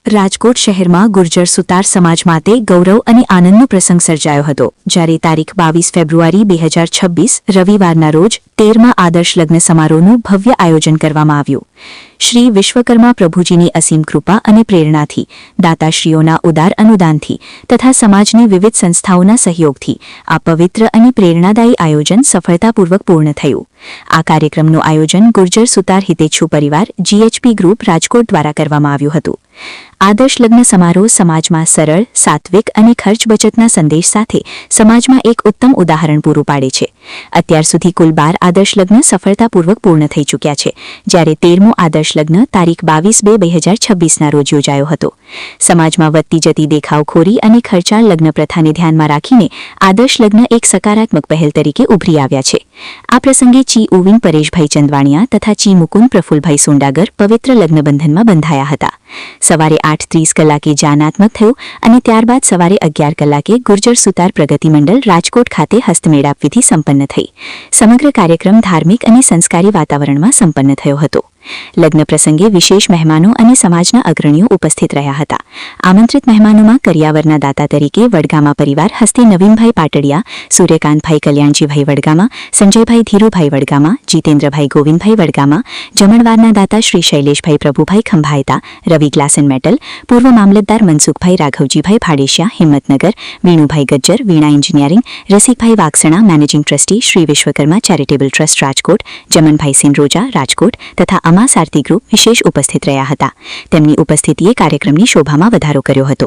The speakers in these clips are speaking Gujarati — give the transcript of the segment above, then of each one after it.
રાજકોટ શહેરમાં ગુર્જર સુતાર સમાજ માટે ગૌરવ અને આનંદનો પ્રસંગ સર્જાયો હતો, જ્યારે તારીખ 22 ફેબ્રુઆરી 2026 રવિવારના રોજ 13મા આદર્શ લગ્ન સમારોહનું ભવ્ય આયોજન કરવામાં આવ્યું. શ્રી વિશ્વકર્મા પ્રભુજીની અસીમ કૃપા અને પ્રેરણાથી, દાતાશ્રીઓના ઉદાર અનુદાનથી તથા સમાજની વિવિધ સંસ્થાઓના સહયોગથી આ પવિત્ર અને પ્રેરણાદાયી આયોજન સફળતાપૂર્વક પૂર્ણ થયું. આ કાર્યક્રમનું આયોજન ગુર્જર સુતાર હિતેચ્છુ પરિવાર GHP ગ્રુપ રાજકોટ દ્વારા કરવામાં આવ્યું હતું. આદર્શ લગ્ન સમારોહ સમાજમાં સરળ, સાત્વિક અને ખર્ચ બચતના સંદેશ સાથે સમાજમાં એક ઉત્તમ ઉદાહરણ પૂરું પાડે છે. અત્યાર સુધી કુલ 12 આદર્શ લગ્ન સફળતાપૂર્વક પૂર્ણ થઈ ચૂક્યા છે, જ્યારે 13મો આદર્શ લગ્ન તારીખ 22/2/2026ના રોજ યોજાયો હતો. સમાજમાં વધતી જતી દેખાવખોરી અને ખર્ચાળ લગ્ન પ્રથાને ધ્યાનમાં રાખીને આદર્શ લગ્ન એક સકારાત્મક પહેલ તરીકે ઉભરી આવ્યા છે. આ પ્રસંગે ચી ઉવિન પરેશભાઈ ચંદવાણિયા તથા ચી મુકુંદ પ્રફુલભાઈ સુંડાગર પવિત્ર લગ્નબંધનમાં બંધાયા હતા. સવારે 8:30 કલાકે જાનાત્મક થયું અને ત્યારબાદ સવારે 11 કલાકે ગુર્જર સુતાર પ્રગતિ મંડળ રાજકોટ ખાતે હસ્તમેળાપ વિધિ સંપન્ન થઈ. સમગ્ર કાર્યક્રમ ધાર્મિક અને સંસ્કારી વાતાવરણમાં સંપન્ન થયો હતો. લગ્ન પ્રસંગે વિશેષ મહેમાનો અને સમાજના અગ્રણીઓ ઉપસ્થિત રહ્યા હતા. આમંત્રિત મહેમાનોમાં કરિયાવરના દાતા તરીકે વડગામા પરિવાર હસ્તે નવીનભાઈ પાટડિયા, સૂર્યકાંતભાઈ કલ્યાણજીભાઈ વડગામા, સંજયભાઈ ધીરુભાઈ વડગામા, જીતેન્દ્રભાઈ ગોવિંદભાઈ વડગામા, જમણવારના દાતા Shri Shaileshbhai Prabhubhai Khambhayata, Ravi glass and metal, પૂર્વ મામલતદાર Mansukhbhai Raghavjibhai Bhadeshiya, Himmatnagar, Venubhai Gajjar, Veena engineering, Rasikbhai Vagasana, managing trustee Shri Vishwakarma charitable trust Rajkot, Jamanbhai Sinroja Rajkot તથા અમાસ આરતી ગ્રુપ વિશેષ ઉપસ્થિત રહ્યા હતા. તેમની ઉપસ્થિતિએ કાર્યક્રમની શોભામાં વધારો કર્યો હતો.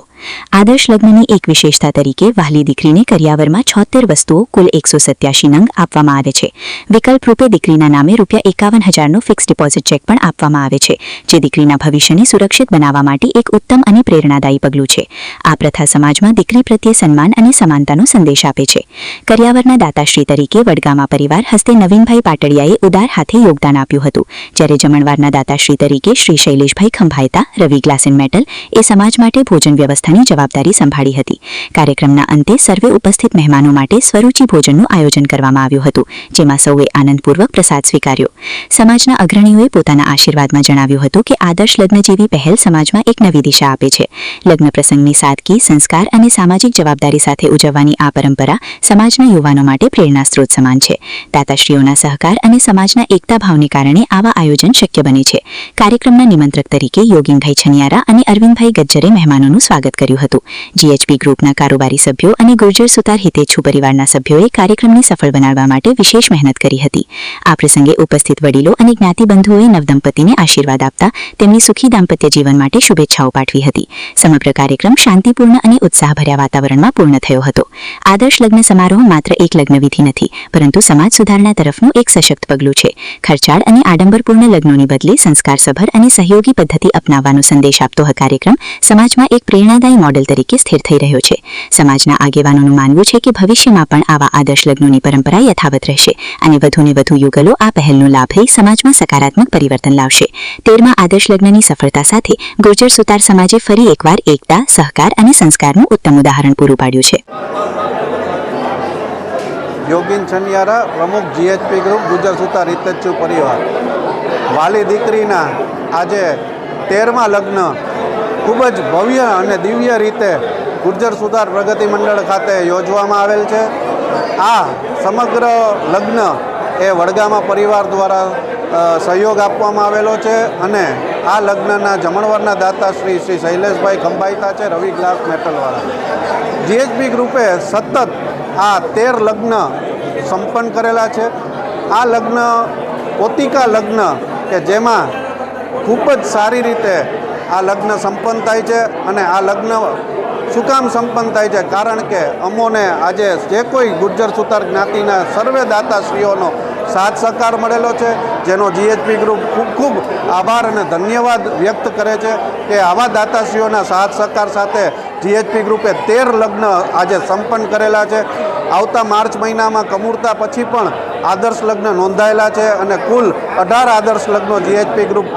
આદર્શ લગ્નની એક વિશેષતા તરીકે વહાલી દીકરીને કરિયાવરમાં 76 વસ્તુઓ કુલ 187 નંગ આપવામાં આવે છે. વિકલ્પ રૂપે દીકરીના નામે ₹51,000નો ફિક્સ ડિપોઝિટ ચેક પણ આપવામાં આવે છે, જે દીકરીના ભવિષ્યને સુરક્ષિત બનાવવા માટે એક ઉત્તમ અને પ્રેરણાદાયી પગલું છે. આ પ્રથા સમાજમાં દીકરી પ્રત્યે સન્માન અને સમાનતાનો સંદેશ આપે છે. કરિયાવરના દાતાશ્રી તરીકે વડગામા પરિવાર હસ્તે નવીનભાઈ પાટડિયાએ ઉદાર હાથે યોગદાન આપ્યું હતું, જ્યારે જમણવારના દાતાશ્રી તરીકે શ્રી શૈલેષભાઈ ખંભાયતા, રવિ ગ્લાસ એન્ડ મેટલ એ સમાજ માટે ભોજન વ્યવસ્થાની જવાબદારી સંભાળી હતી. કાર્યક્રમના અંતે સર્વે ઉપસ્થિત મહેમાનો માટે સ્વરૂચિ ભોજનનું આયોજન કરવામાં આવ્યું હતું, જેમાં સૌએ આનંદપૂર્વક પ્રસાદ સ્વીકાર્યો. સમાજના અગ્રણીઓએ પોતાના આશીર્વાદમાં જણાવ્યું હતું કે આદર્શ લગ્ન જેવી પહેલ સમાજમાં એક નવી દિશા આપે છે. લગ્ન પ્રસંગની સાદગી, સંસ્કાર અને સામાજિક જવાબદારી સાથે ઉજવવાની આ પરંપરા સમાજના યુવાનો માટે પ્રેરણા સ્ત્રોત સમાન છે. દાતાશ્રીઓના સહકાર અને સમાજના એકતા ભાવને કારણે આવા આયોજન શક્ય બને છે. કાર્યક્રમના નિમંત્રક તરીકે યોગીનભાઈ છનિયારા અને અરવિંદભાઈ ગજ્જરે મહેમાનોનું સ્વાગત કર્યું હતું. GHP ગ્રુપના કારોબારી સભ્યો અને ગુર્જર સુતાર હિતેચ્છુ પરિવારના સભ્યોએ કાર્યક્રમને સફળ બનાવવા માટે વિશેષ મહેનત કરી હતી. આ પ્રસંગે ઉપસ્થિત વડીલો અને જ્ઞાતિબંધુઓએ નવદંપતિને આશીર્વાદ આપતા તેમની સુખી દાંપત્ય જીવન માટે શુભેચ્છાઓ પાઠવી હતી. સમગ્ર કાર્યક્રમ શાંતિપૂર્ણ અને ઉત્સાહભર્યા વાતાવરણમાં પૂર્ણ થયો હતો. આદર્શ લગ્ન સમારોહ માત્ર એક લગ્નવિધિ નથી, પરંતુ સમાજ સુધારણા તરફનું એક સશક્ત પગલું છે. ખર્ચાળ અને આડંબરપૂર્ણ લગ્નોની બદલે સંસ્કારસભર અને સહયોગી પદ્ધતિ અપનાવવાનો સંદેશ આપતો આ કાર્યક્રમ સમાજમાં એક પ્રેરણાદાયી મોડેલ તરીકે સ્થિર થઈ રહ્યો છે. સમાજના આગેવાનોનું માનવું છે કે ભવિષ્યમાં પણ આવા આદર્શ લગ્નોની પરંપરા યથાવત રહેશે અને વધુને વધુ યુગલો આ પહેલનો લાભ લઈ સમાજમાં સકારાત્મક પરિવર્તન લાવશે. 13મા આદર્શ લગ્નની સફળતા સાથે ગુર્જર સુતાર સમાજે ફરી એકવાર એકતા, સહકાર અને સંસ્કારનું ઉત્તમ ઉદાહરણ પૂરું પાડ્યું છે. યોગીન છનિયારા, પ્રમુખ GHP ગ્રુપ ગુર્જર સુતાર હિતેચ્છુ પરિવાર. વાલી દીકરીના આજે 13મા લગ્ન ખૂબ જ ભવ્ય અને દિવ્ય રીતે ગુર્જર સુતાર પ્રગતિ મંડળ ખાતે યોજવામાં આવેલ છે. આ સમગ્ર લગ્ન એ વડગામા પરિવાર દ્વારા સહયોગ આપવામાં આવેલો છે અને આ લગ્નના જમણવારના દાતા શ્રી શૈલેષભાઈ ખંભાયતા છે, રવિ ગ્લાસ મેટલવાળા. GHP ગ્રુપે સતત આ 13 લગ્ન સંપન્ન કરેલા છે. આ લગ્ન પોતિકા લગ્ન કે જેમાં ખૂબ જ સારી રીતે આ લગ્ન સંપન્ન થાય છે. અને આ લગ્ન શું કામ સંપન્ન થાય છે? કારણ કે અમોને આજે જે કોઈ ગુર્જર સુતાર જ્ઞાતિના સર્વે દાતાશ્રીઓનો સાથ સહકાર મળેલો છે, જેનો GHP ગ્રુપ ખૂબ ખૂબ આભાર અને ધન્યવાદ વ્યક્ત કરે છે કે આવા દાતાશ્રીઓના સાથ સહકાર સાથે GHP ગ્રુપે 13 લગ્ન આજે સંપન્ન કરેલા છે. આવતા માર્ચ મહિનામાં કમૂરતા પછી પણ આદર્શ લગ્ન નોંધાયેલા છે અને કુલ 18 આદર્શ લગ્નો GHP ગ્રુપ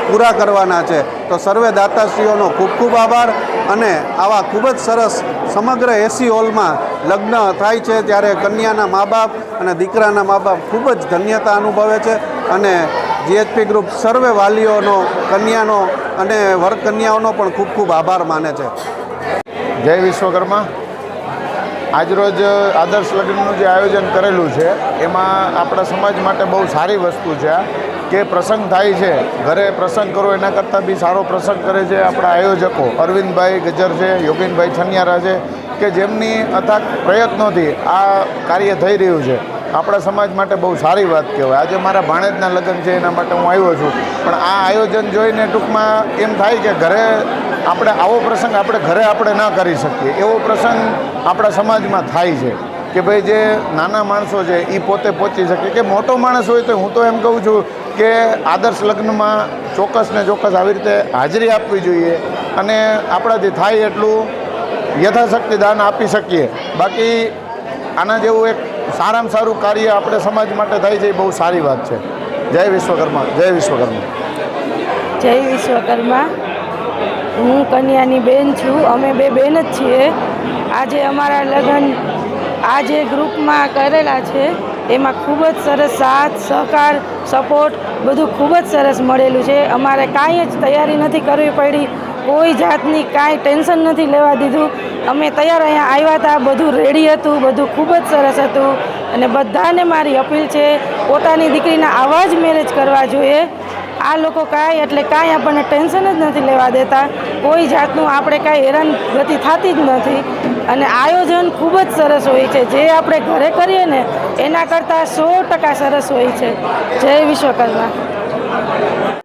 પૂરા કરવાના છે. તો સર્વે દાતાશ્રીઓનો ખૂબ ખૂબ આભાર. અને આવા ખૂબ જ સરસ સમગ્ર એસી હોલમાં લગ્ન થાય છે ત્યારે કન્યાના મા બાપ અને દીકરાના મા બાપ ખૂબ જ ધન્યતા અનુભવે છે અને GHP ગ્રુપ સર્વે વાલીઓનો, કન્યાનો અને વરકન્યાઓનો પણ ખૂબ ખૂબ આભાર માને છે. જય વિશ્વકર્મા. આજરોજ આદર્શ લગ્નનું જે આયોજન કરેલું છે એમાં આપણા સમાજ માટે બહુ સારી વસ્તુ છે આ કે પ્રસંગ થાય છે, ઘરે પ્રસંગ કરો એના કરતાં બી સારો પ્રસંગ કરે છે આપણા આયોજકો અરવિંદભાઈ ગજ્જર છે, યોગીનભાઈ છનિયારા છે કે જેમની અથાગ પ્રયત્નોથી આ કાર્ય થઈ રહ્યું છે. આપણા સમાજ માટે બહુ સારી વાત કહેવાય. આજે મારા ભાણેજના લગ્ન છે એના માટે હું આવ્યો છું, પણ આ આયોજન જોઈને ટૂંકમાં એમ થાય કે ઘરે આપણે આવો પ્રસંગ આપણે ઘરે આપણે ન કરી શકીએ એવો પ્રસંગ આપણા સમાજમાં થાય છે કે ભાઈ જે નાના માણસો છે એ પોતે પહોંચી શકે કે મોટો માણસ હોય તો હું તો એમ કહું છું કે આદર્શ લગ્નમાં ચોક્કસ ને ચોક્કસ આવી રીતે હાજરી આપવી જોઈએ અને આપણાથી થાય એટલું યથાશક્તિ દાન આપી શકીએ. બાકી આના જેવું એક સારામાં સારું કાર્ય આપણે સમાજ માટે થાય છે એ બહુ સારી વાત છે. જય વિશ્વકર્મા. જય વિશ્વકર્મા. જય વિશ્વકર્મા. હું કન્યાની બેન છું. અમે બે બેન જ છીએ. આજે અમારા લગ્ન આ જે ગ્રુપમાં કરેલા છે એમાં ખૂબ જ સરસ સાથ સહકાર સપોર્ટ બધું ખૂબ જ સરસ મળેલું છે. અમારે કાંઈ જ તૈયારી નથી કરવી પડી, કોઈ જાતની કાંઈ ટેન્શન નથી લેવા દીધું. અમે તૈયાર અહીંયા આવ્યા હતા, બધું રેડી હતું, બધું ખૂબ જ સરસ હતું. અને બધાને મારી અપીલ છે પોતાની દીકરીના આવા જ મેરેજ કરવા જોઈએ. આ લોકો કાંઈ એટલે કાંઈ આપણને ટેન્શન જ નથી લેવા દેતા, કોઈ જાતનું આપણે કાંઈ હેરાનગતિ થતી જ નથી. અને આયોજન ખૂબ જ સરસ હોય છે, જે આપણે ઘરે કરીએ ને એના કરતાં 100% સરસ હોય છે. જય વિશ્વકર્મા.